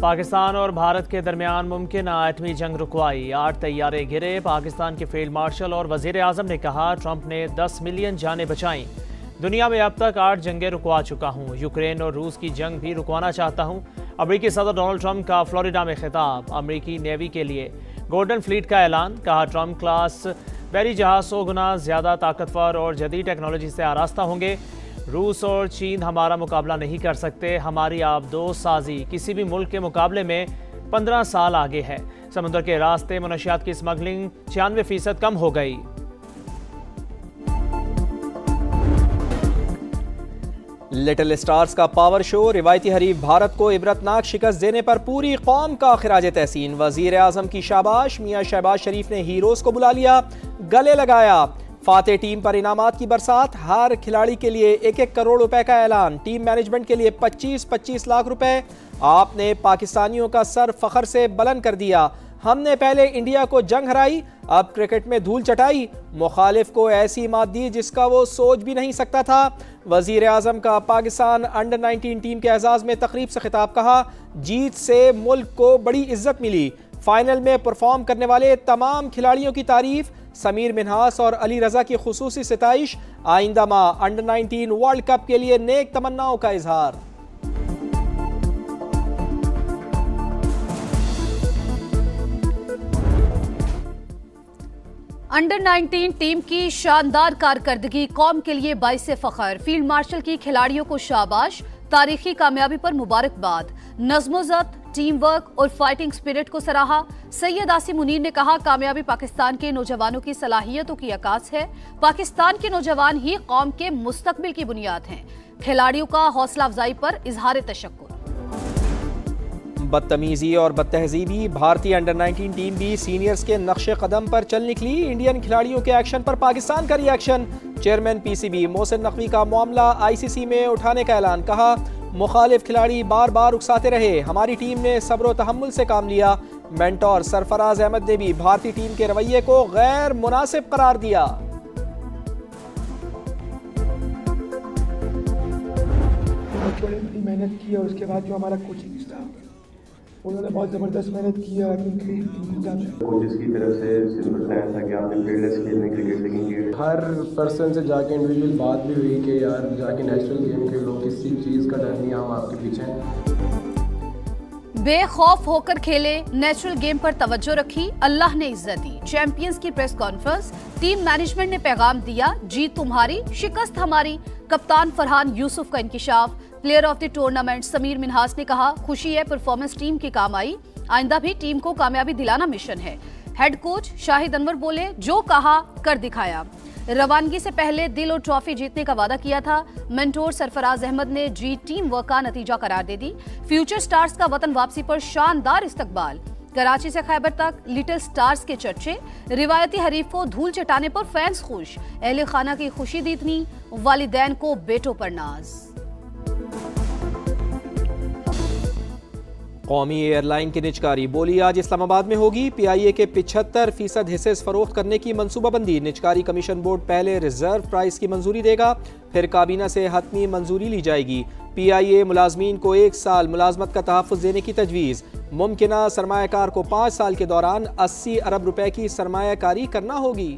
पाकिस्तान और भारत के दरमियान मुमकिन एटमी जंग रुकवाई, 8 तैयारे गिरे। पाकिस्तान के फील्ड मार्शल और वजीर आजम ने कहा, ट्रंप ने 10 मिलियन जानें बचाईं। दुनिया में अब तक 8 जंगें रुकवा चुका हूँ। यूक्रेन और रूस की जंग भी रुकवाना चाहता हूँ। अमरीकी सदर डोनाल्ड ट्रंप का फ्लोरिडा में खिताब। अमरीकी नेवी के लिए गोल्डन फ्लीट का ऐलान। कहा, ट्रंप क्लास बैरी जहाज 100 गुना ज्यादा ताकतवर और जदीद टेक्नोलॉजी से आरास्ता होंगे। रूस और चीन हमारा मुकाबला नहीं कर सकते। हमारी आबदोज साजी किसी भी मुल्क के मुकाबले में 15 साल आगे है। समुद्र के रास्ते मनशियात की स्मगलिंग 96% कम हो गई। लिटिल स्टार्स का पावर शो, रिवायती हरीफ भारत को इबरतनाक शिकस्त देने पर पूरी कौम का खिराज तहसीन। वजीर आजम की शाबाश। मियां शहबाज शरीफ ने हीरोज को बुला लिया, गले लगाया। फातेह टीम पर इनामात की बरसात। हर खिलाड़ी के लिए 1-1 करोड़ रुपए का ऐलान। टीम मैनेजमेंट के लिए 25-25 लाख रुपए। आपने पाकिस्तानियों का सर फखर से बुलंद कर दिया। हमने पहले इंडिया को जंग हराई, अब क्रिकेट में धूल चटाई। मुखालिफ को ऐसी मात दी जिसका वो सोच भी नहीं सकता था। वजीर आजम का पाकिस्तान अंडर 19 टीम के एजाज में तकरीब से खिताब। कहा, जीत से मुल्क को बड़ी इज्जत मिली। फाइनल में परफॉर्म करने वाले तमाम खिलाड़ियों की तारीफ। समीर मिन्हास और अली रजा की खुसूसी सिताइश। आइंदा माह अंडर 19 वर्ल्ड कप के लिए नेक तमन्नाओं का इजहार। अंडर 19 टीम की शानदार कारकर्दगी कौम के लिए बाइस फखर। फील्ड मार्शल की खिलाड़ियों को शाबाश। तारीखी कामयाबी पर मुबारकबाद। नज़्म-ओ-ज़ब्त, टीम वर्क और फाइटिंग स्पिरिट को सराहा। सैयद आसिम मुनीर ने कहा, कामयाबी पाकिस्तान के नौजवानों की सलाहियतों की अक्कास है। पाकिस्तान के नौजवान ही कौम के मुस्तकबिल की बुनियाद हैं। खिलाड़ियों का हौसला अफजाई पर इजहार तशक्कुर। बदतमीजी और बदतहजीबी, भारतीय अंडर 19 टीम भी सीनियर्स के नक्शे कदम पर चल निकली। इंडियन खिलाड़ियों के एक्शन पर पाकिस्तान का reaction. Chairman PCB Mohsin Naqvi का मामला आईसीसी में उठाने का ऐलान। कहा, मुखालिफ खिलाड़ी बार बार उकसाते रहे, हमारी टीम ने सब्र व तहम्मुल से काम लिया। मेंटोर सरफराज अहमद ने भी भारतीय टीम के रवैये को गैर मुनासिब करार दिया। बड़ी मेहनत की और उसके बाद जो हमारा कोचिंग स्टाफ उन्होंने बहुत ज़बरदस्त मेहनत की। कोचेस की तरफ से सिर्फ बताया था कि आपने फील्डलेस खेल में क्रिकेट सीखेंगे। हर पर्सन से जाके इंडिविजुअल बात भी हुई कि यार जाके नेशनल गेम खेलो, किसी चीज़ का डर नहीं, हम आपके पीछे हैं। बेखौफ होकर खेले, नेचुरल गेम पर तवज्जो रखी, अल्लाह ने इज्जत दी। चैंपियंस की प्रेस कॉन्फ्रेंस। टीम मैनेजमेंट ने पैगाम दिया, जीत तुम्हारी, शिकस्त हमारी। कप्तान फरहान यूसुफ का इंकिशाफ। Player of the tournament Sameer Minhas ने कहा, खुशी है परफॉर्मेंस टीम की काम आई, आइंदा भी टीम को कामयाबी दिलाना मिशन है। हेड कोच शाहिद अनवर बोले, जो कहा कर दिखाया। रवानगी से पहले दिल और ट्रॉफी जीतने का वादा किया था। मेंटोर सरफराज अहमद ने जीत टीम वर्क का नतीजा करार दे दी। फ्यूचर स्टार्स का वतन वापसी पर शानदार इस्तकबाल। कराची से खैबर तक लिटिल स्टार्स के चर्चे। रिवायती हरीफ को धूल चटाने पर फैंस खुश। अहले खाना की खुशी दी इतनी, वालिदैन को बेटों पर नाज। कौमी एयरलाइन की निजकारी बोली आज इस्लामाबाद में होगी। पीआईए के 75% हिस्से फरोख्त करने की मनसूबाबंदी। निजकारी कमीशन बोर्ड पहले रिजर्व प्राइस की मंजूरी देगा, फिर काबीना से हतमी मंजूरी ली जाएगी। पीआईए मुलाजमीन को 1 साल मुलाजमत का तहफ़्फ़ुज़ देने की तजवीज़। मुमकिना सरमायाकार को 5 साल के दौरान 80 अरब रुपए की सरमायाकारी करना होगी।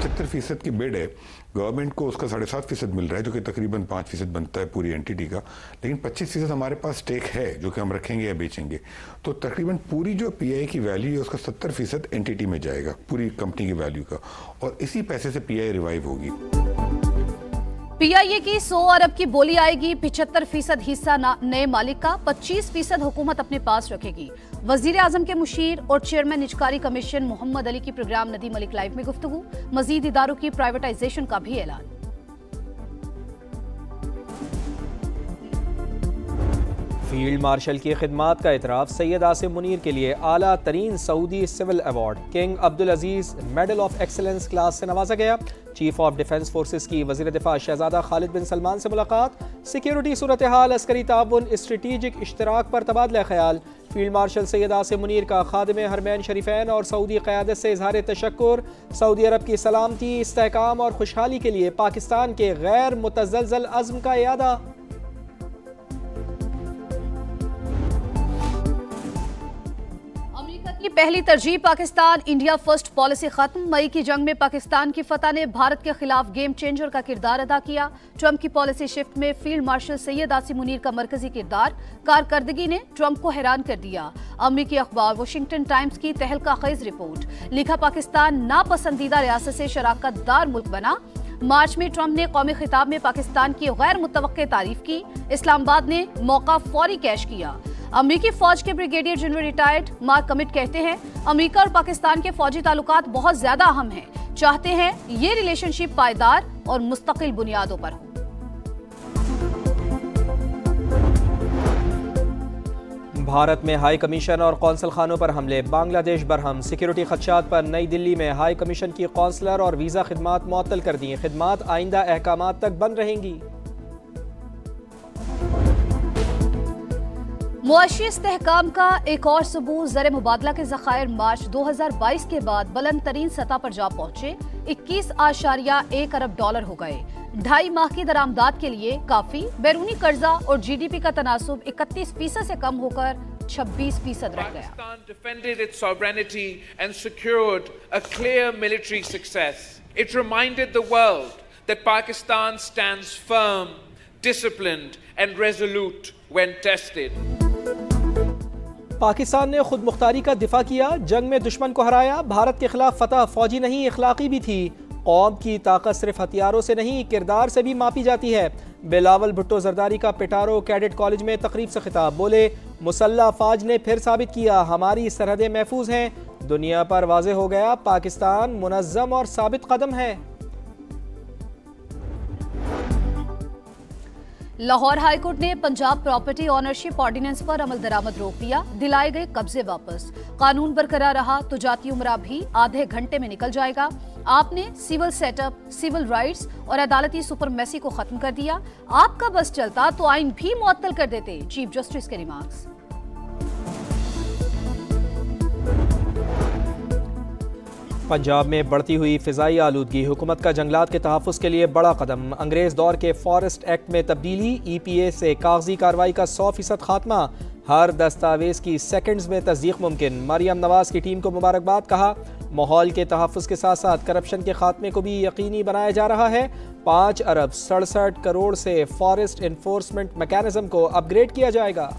75% की बिड है, गवर्नमेंट को उसका 7.5% मिल रहा है, जो कि तकरीबन 5% बनता है पूरी एंटिटी का। लेकिन 25% हमारे पास स्टेक है जो कि हम रखेंगे या बेचेंगे। तो तकरीबन पूरी जो पीआई की वैल्यू है उसका 70% एंटिटी में जाएगा, पूरी कंपनी की वैल्यू का, और इसी पैसे से पीआई रिवाइव होगी। पीआईए की 100 अरब की बोली आएगी। 75% हिस्सा नए मालिक का, 25% हुकूमत अपने पास रखेगी। वजीर आजम के मुशीर और चेयरमैन निजकारी कमीशन मोहम्मद अली की प्रोग्राम नदी मलिक लाइव में गुफ्तगू। मजीद इदारों की प्राइवेटाइजेशन का भी ऐलान। फील्ड मार्शल की खिदमात का इतराफ। सैयद आसिम मुनीर के लिए आला तरीन Saudi civil award king Abdul Aziz medal of excellence class से नवाजा गया। चीफ ऑफ डिफेंस फोर्सेस की वजीर दिफा शहजादा खालिद बिन सलमान से मुलाकात। सिक्योरिटी सूरत हाल, अस्करी ताउन, स्ट्रेटेजिक इश्तराक पर तबादला ख्याल। फील्ड मार्शल सैयद आसिम मुनीर का खादिम हरमैन शरीफैन और सऊदी क़यादत से इजहार तशक्कुर। सऊदी अरब की सलामती, इस्तेहकाम और खुशहाली के लिए पाकिस्तान के गैर मुतज़लज़ल अज़्म का इयादा। की पहली तरजीह पाकिस्तान इंडिया फर्स्ट पॉलिसी खत्म। मई की जंग में पाकिस्तान की फतह ने भारत के खिलाफ गेम चेंजर का किरदार अदा किया। ट्रंप की पॉलिसी शिफ्ट में फील्ड मार्शल सैयद आसिम मुनीर का मरकजी किरदार, कारकर्दगी ने ट्रंप को हैरान कर दिया। अमरीकी अखबार वाशिंगटन टाइम्स की तहलका खेज रिपोर्ट, लिखा पाकिस्तान नापसंदीदा रियासत से शराकतदार मुल्क बना। मार्च में ट्रंप ने कौमी खिताब में पाकिस्तान की गैर मुतवक्के तारीफ की। इस्लामाबाद ने मौका फौरी कैश किया। अमेरिकी फौज के brigadier general retired mark commit कहते हैं, अमेरिका और पाकिस्तान के फौजी ताल्लुकात बहुत ज्यादा अहम हैं। चाहते हैं ये रिलेशनशिप पायदार और मुस्तकिल बुनियादों पर हो। भारत में हाई कमीशन और कौंसल खानों पर हमले, बांग्लादेश बरहम। सिक्योरिटी खदशात पर नई दिल्ली में हाई कमीशन की कौंसलर और वीजा खिदमात मुअत्तल कर दी। खिदमात आइंदा अहकामात तक बंद रहेंगी। मुआशी इस्तेहकाम का एक और सबूत, ज़र मुबादला के ज़खायर मार्च 2022 के बाद बुलंद तरीन सतह पर जा पहुंचे। 21.1 अरब डॉलर हो गए। 2.5 माह की दरामदात के लिए काफी। बैरूनी कर्जा और जीडीपी का तनासुब 31% से कम होकर 26% रह गया। Pakistan defended its sovereignty and secured a clear military success. It reminded the world that Pakistan stands firm, disciplined and resolute when tested. Pakistan ने खुद मुख्तारी का दिफा किया, जंग में दुश्मन को हराया। भारत के खिलाफ फतह फौजी नहीं इखलाकी भी थी। कौम की ताकत सिर्फ हथियारों से नहीं किरदार से भी मापी जाती है। बिलावल भुट्टो जरदारी का पिटारो कैडेट कॉलेज में तकरीब से खिताब, बोले मुसल्लह अफवाज ने फिर साबित किया हमारी सरहदें महफूज हैं। दुनिया पर वाज़े हो गया पाकिस्तान मुनज़्ज़म और साबित कदम है। लाहौर हाईकोर्ट ने पंजाब प्रॉपर्टी ऑनरशिप ऑर्डिनेंस पर अमल दरामद रोक दिया। दिलाए गए कब्जे वापस। कानून बरकरार रहा तो जाती उमरा भी आधे घंटे में निकल जाएगा। आपने सिविल सेटअप, सिविल राइट्स और अदालती सुपरमेसी को खत्म कर दिया। आपका बस चलता तो आइन भी मुअत्तल कर देते। चीफ जस्टिस के रिमार्क्स। पंजाब में बढ़ती हुई फिजाई आलूदगी, हुकूमत का जंगलात के तहफ़्फ़ुज़ के लिए बड़ा कदम। अंग्रेज़ दौर के फॉरेस्ट एक्ट में तब्दीली, EPA से कागजी कार्रवाई का 100% खात्मा। हर दस्तावेज की सेकंड्स में तस्दीक मुमकिन। मरियम नवाज की टीम को मुबारकबाद, कहा माहौल के तहफ़्फ़ुज़ के साथ साथ करप्शन के खात्मे को भी यकीनी बनाया जा रहा है। 5 अरब 67 करोड़ से फॉरेस्ट इन्फोर्समेंट मैकेनिज्म को अपग्रेड किया जाएगा।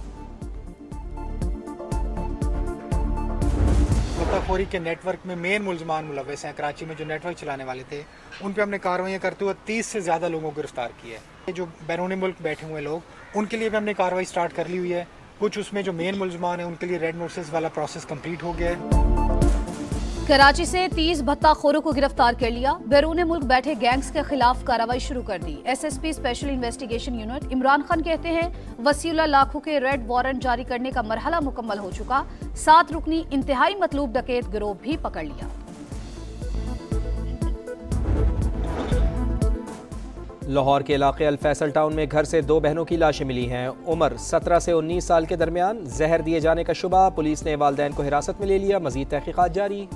मुल्ताखोरी के नेटवर्क में मेन मुलजमान मुलव्वस हैं। कराची में जो नेटवर्क चलाने वाले थे उन पे हमने कार्रवाइयाँ करते हुए 30 से ज़्यादा लोगों को गिरफ्तार किया है। जो बैरून मुल्क बैठे हुए लोग उनके लिए भी हमने कार्रवाई स्टार्ट कर ली हुई है। कुछ उसमें जो मेन मुलजमान है उनके लिए रेड नोटिस वाला प्रोसेस कंप्लीट हो गया है। कराची से 30 भत्ताखोरों को गिरफ्तार कर लिया। बैरून मुल्क बैठे गैंग्स के खिलाफ कार्रवाई शुरू कर दी। SSP special investigation unit Imran Khan कहते हैं वसीउल्लाह लाखों के रेड वारंट जारी करने का मरहला मुकम्मल हो चुका। 7 रुकनी इंतहाई मतलूब डकैत गिरोह भी पकड़ लिया। लाहौर के इलाके अल फैसल टाउन में घर से 2 बहनों की लाशें मिली हैं। उम्र 17 से 19 साल के दरमियान। जहर दिए जाने का शुबा, पुलिस ने वालिदैन को हिरासत में ले लिया। मजीद तहकीकात जारी।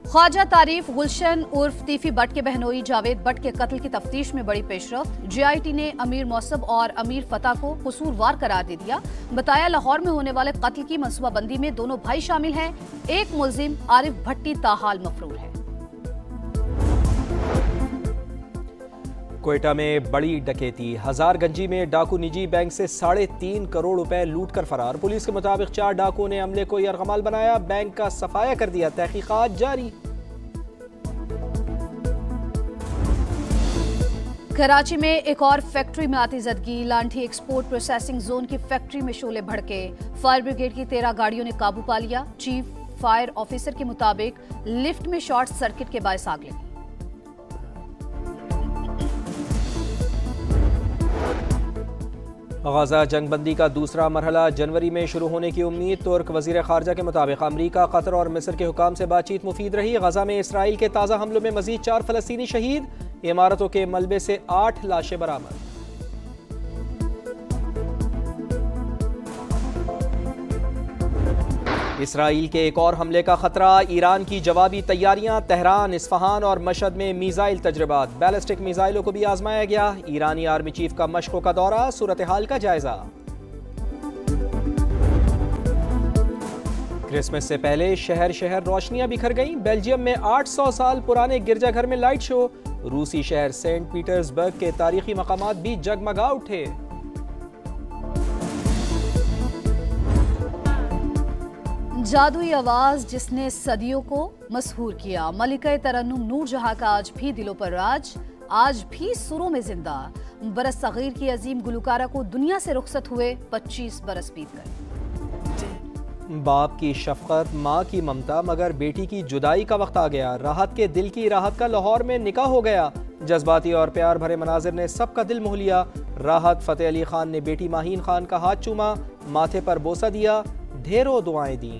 ख्वाजा तारीफ गुलशन उर्फ तीफी बट के बहनोई जावेद बट के कत्ल की तफ्तीश में बड़ी पेशरफ्त। GIT ने अमीर मौसब और अमीर फतह को कसूरवार करार दे दिया। बताया लाहौर में होने वाले कत्ल की मनसूबाबंदी में दोनों भाई शामिल हैं। एक मुलजिम आरिफ भट्टी ताहाल मफरूर है। कोयटा में बड़ी डकैती, हजारगंजी में डाकू निजी बैंक से 3.5 करोड़ रुपए लूट कर फरार। पुलिस के मुताबिक 4 डाकुओं ने अमले को यरगमाल बनाया, बैंक का सफाया कर दिया। तहकीकात जारी। कराची में एक और फैक्ट्री में आतिशबाजी, लांठी एक्सपोर्ट प्रोसेसिंग जोन की फैक्ट्री में शोले भड़के। फायर ब्रिगेड की 13 गाड़ियों ने काबू पा लिया। चीफ फायर ऑफिसर के मुताबिक लिफ्ट में शॉर्ट सर्किट के बायस आग लगी। गाजा जंगबंदी का दूसरा मरहला जनवरी में शुरू होने की उम्मीद। तुर्क वजीर खारजा के मुताबिक अमरीका, कतर और मिस्र के हुकाम से बातचीत मुफीद रही। गाजा में इसराइल के ताज़ा हमलों में मजीद 4 फलस्तीनी शहीद। इमारतों के मलबे से 8 लाशें बरामद। इसराइल के एक और हमले का खतरा, ईरान की जवाबी तैयारियां। तेहरान, इस्फहान और मशहद में मिसाइल तजर्बात। बैलिस्टिक मिसाइलों को भी आजमाया गया। ईरानी आर्मी चीफ का मशकों का दौरा, सूरत हाल का जायजा। क्रिसमस से पहले शहर शहर रोशनियां बिखर गईं। बेल्जियम में 800 साल पुराने गिरजाघर में लाइट शो। रूसी शहर सेंट पीटर्सबर्ग के तारीखी मकामात भी जगमगा उठे। जादुई आवाज जिसने सदियों को मशहूर किया। मलिका तरन्नुम नूरजहां का आज भी दिलों पर राज, आज भी सुरों में जिंदा। बरस सगीर की अजीम गुलकारा को दुनिया से रुखसत हुए 25 बरस बीत गए। बाप की शफकत, माँ की ममता, मगर बेटी की जुदाई का वक्त आ गया। राहत के दिल की राहत का लाहौर में निकाह हो गया। जज्बाती और प्यार भरे मनाजिर ने सबका दिल मोह लिया। राहत फतेह अली खान ने बेटी माहीन खान का हाथ चूमा, माथे पर बोसा दिया, ढेरों दुआएं दी।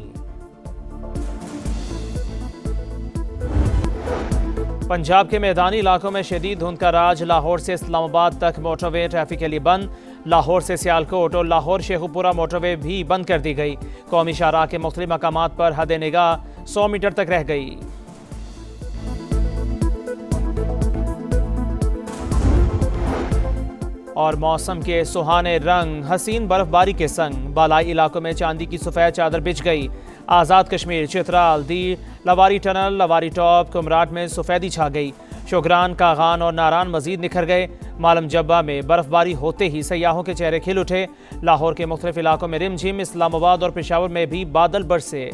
पंजाब के मैदानी इलाकों में शदीद धुंध का राज। लाहौर से इस्लामाबाद तक मोटरवे ट्रैफिक के लिए बंद। लाहौर से सियालकोट और लाहौर शेखुपुरा मोटरवे भी बंद कर दी गई। कौमी शाहराह के मुख्तलिफ मकामात पर हद निगाह 100 मीटर तक रह गई। और मौसम के सुहाने रंग, हसीन बर्फबारी के संग। बालाई इलाकों में चांदी की सफ़ेद चादर बिछ गई। आज़ाद कश्मीर, चित्राल, दी, लवारी टनल, लवारी टॉप, कुमराट में सफ़ेदी छा गई। शुगरान, कागान और नारान मजीद निखर गए। मालम जब्बा में बर्फबारी होते ही सयाहों के चेहरे खिल उठे। लाहौर के मुख्तलिफ इलाकों में रिमझिम। इस्लामाबाद और पेशावर में भी बादल बरसे।